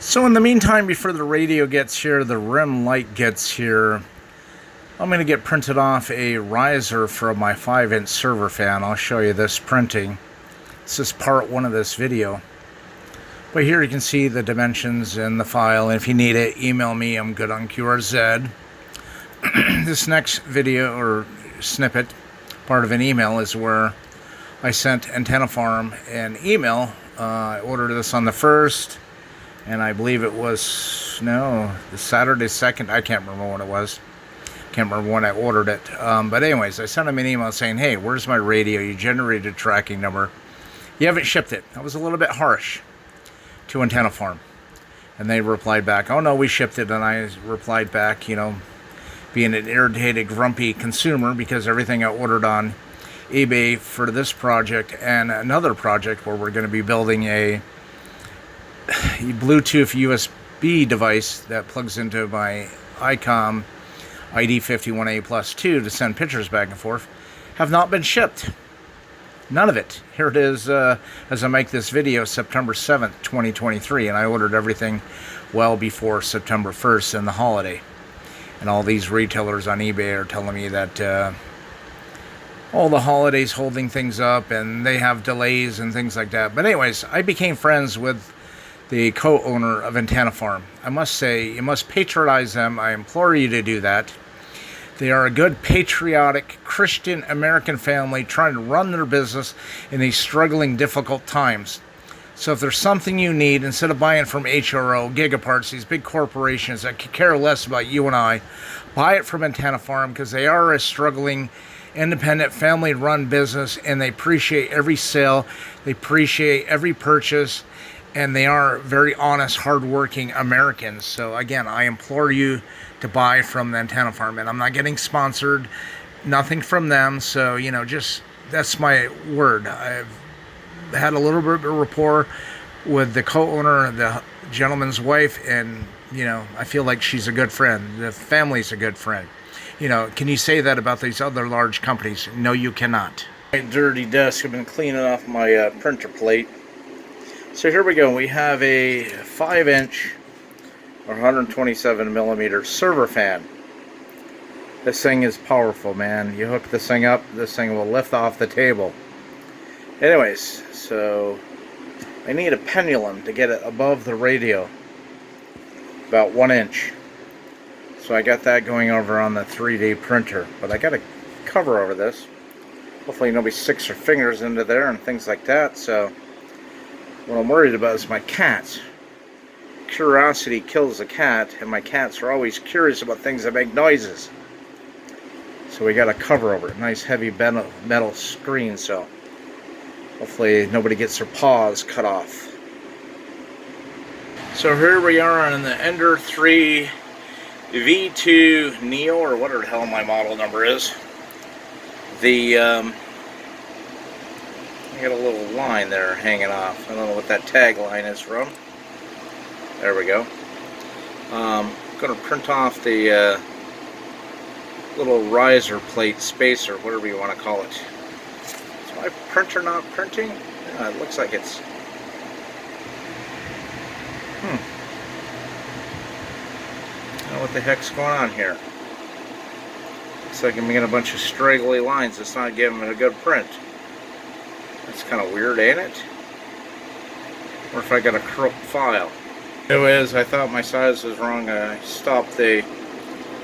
So in the meantime, before the radio gets here, the rim light gets here, I'm going to get printed off a riser for my 5-inch server fan. I'll show you this printing. This is part one of this video. But here you can see the dimensions in the file. And if you need it, email me. I'm good on QRZ. This next video or snippet, part of an email, is where I sent Antenna Farm an email. I ordered this on the 1st. And I believe it was, the Saturday 2nd. I can't remember when it was. Can't remember when I ordered it. But anyways, I sent them an email saying, hey, where's my radio? You generated a tracking number. You haven't shipped it. I was a little bit harsh to Antenna Farm. And they replied back, oh, no, we shipped it. And I replied back, being an irritated, grumpy consumer, because everything I ordered on eBay for this project and another project where we're going to be building a Bluetooth USB device that plugs into my ICOM ID51A plus 2 to send pictures back and forth, have not been shipped. None of it. Here it is as I make this video, September 7th, 2023, and I ordered everything well before September 1st and the holiday. And all these retailers on eBay are telling me that all the holidays holding things up and they have delays and things like that. But anyways, I became friends with the co-owner of Antenna Farm. I must say, you must patronize them. I implore you to do that. They are a good, patriotic, Christian American family trying to run their business in these struggling, difficult times. So if there's something you need, instead of buying from HRO, Gigaparts, these big corporations that could care less about you and I, buy it from Antenna Farm, because they are a struggling, independent, family-run business, and they appreciate every sale. They appreciate every purchase. And they are very honest, hard-working Americans. So again, I implore you to buy from the Antenna Farm. And I'm not getting sponsored, nothing from them. So, just, that's my word. I've had a little bit of rapport with the co-owner, the gentleman's wife, and, I feel like she's a good friend. The family's a good friend. Can you say that about these other large companies? No, you cannot. My dirty desk, I've been cleaning off my printer plate. So here we go. We have a 5-inch or 127 millimeter server fan. This thing is powerful, man. You hook this thing up, this thing will lift off the table. Anyways, so I need a pendulum to get it above the radio, about 1 inch. So I got that going over on the 3D printer, but I got a cover over this. Hopefully nobody sticks their fingers into there and things like that. So what I'm worried about is my cats. Curiosity kills the cat, and my cats are always curious about things that make noises. So we got a cover over it, nice heavy metal screen, so hopefully nobody gets their paws cut off. So here we are on the Ender 3 V2 Neo, or whatever the hell my model number is. I got a little line there hanging off. I don't know what that tag line is from. There we go. I'm going to print off the little riser plate spacer, whatever you want to call it. Is my printer not printing? Yeah, it looks like it's... I don't know what the heck's going on here. Looks like I'm getting a bunch of straggly lines. It's not giving it a good print. That's kind of weird, ain't it? Or if I got a crooked file. Anyways, I thought my size was wrong. I stopped the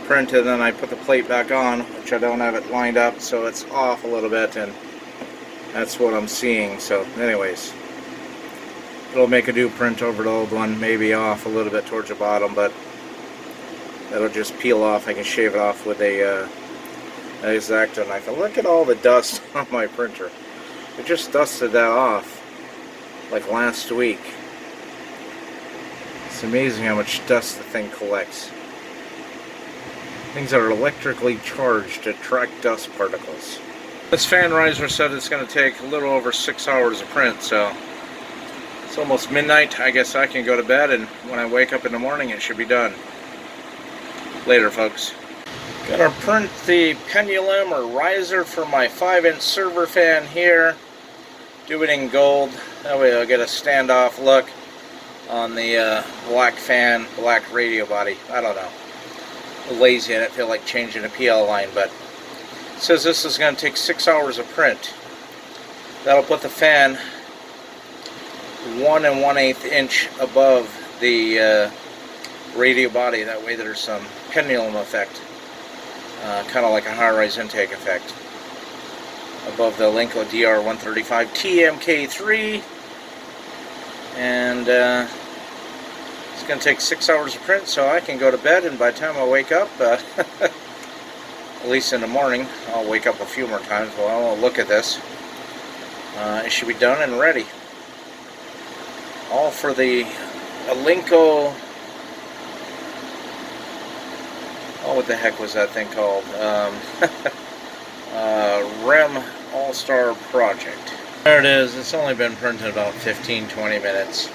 print and then I put the plate back on, which I don't have it lined up, so it's off a little bit, and that's what I'm seeing. So anyways, it'll make a new print over the old one, maybe off a little bit towards the bottom, but that'll just peel off. I can shave it off with a X-Acto knife. And look at all the dust on my printer. I just dusted that off like last week. It's amazing how much dust the thing collects. Things that are electrically charged to attract dust particles. This fan riser said it's going to take a little over 6 hours to print, so it's almost midnight. I guess I can go to bed, and when I wake up in the morning it should be done. Later, folks. Gonna print the pendulum or riser for my 5-inch server fan here. Do it in gold. That way I'll get a standoff look. on the black fan, black radio body. I don't know. Lazy, I didn't feel like changing a PL line, but it says this is going to take 6 hours of print. That'll put the fan 1 1/8 inch above the radio body. That way there's some pendulum effect, kind of like a high-rise intake effect, above the Alinco DR135T MK3. And it's going to take 6 hours of print, so I can go to bed, and by the time I wake up, at least in the morning, I'll wake up a few more times while I'll look at this. It should be done and ready. All for the Alinco, oh, what the heck was that thing called? Lite Allstar project. There it is. It's only been printed about 15-20 minutes.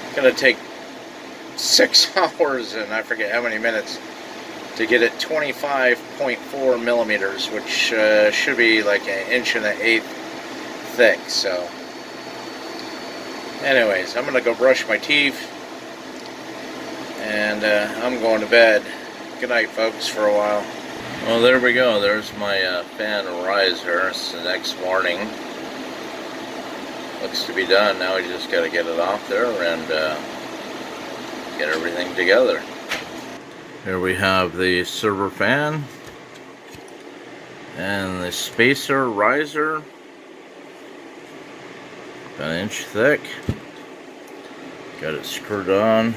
It's going to take 6 hours and I forget how many minutes to get it 25.4 millimeters, which should be like 1.125 thick. So anyways, I'm going to go brush my teeth, and I'm going to bed. Good night, folks, for a while. Well, there we go. There's my fan riser. It's the next morning. Looks to be done. Now we just got to get it off there and get everything together. Here we have the server fan and the spacer riser, about 1 inch thick. Got it screwed on.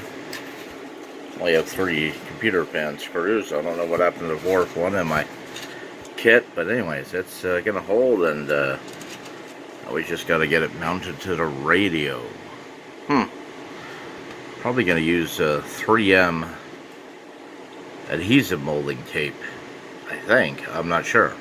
Only have 3 computer fan screws. I don't know what happened to the 4th one in my kit, but anyways, it's gonna hold, and we just got to get it mounted to the radio. Probably gonna use 3M adhesive molding tape, I think. I'm not sure.